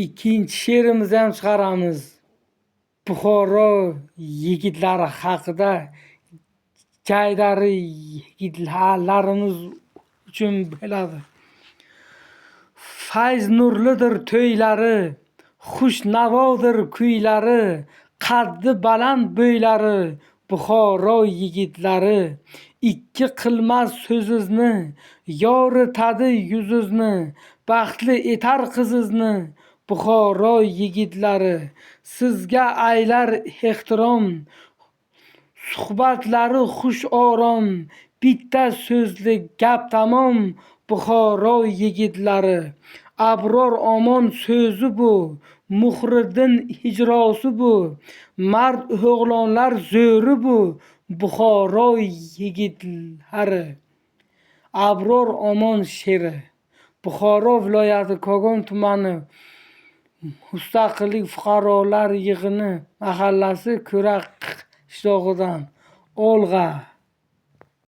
ikkinchi she'rimizni ham chiqaramiz. Buxoro yigitlari haqida. Jaydari yigitlarimiz uchun bo'ladi. Fayz nurlidir to'ylari, xushnavodir kuylari, qaddi baland bo'ylari, Buxoro yigitlari. Ikki qilmas so'zizni, yoritadi yuzizni, baxtli etar qizizni, Buxoro yigitlari. Sizga aylar ehtirom, suhbatlari xush orom, bitta so'zli gap tamom, Buxoro yigitlari. Abror omon so'zi bu, Muhriddin hijrosi bu, mard o'g'lonlar zo'ri bu, Buxoro yigitlari. Abror omon she'ri. Buxoro viloyati Kogon tumani Mustaqillik fuqarolar yig'ini mahallasi Ko'rak qishlog'idan Olg'a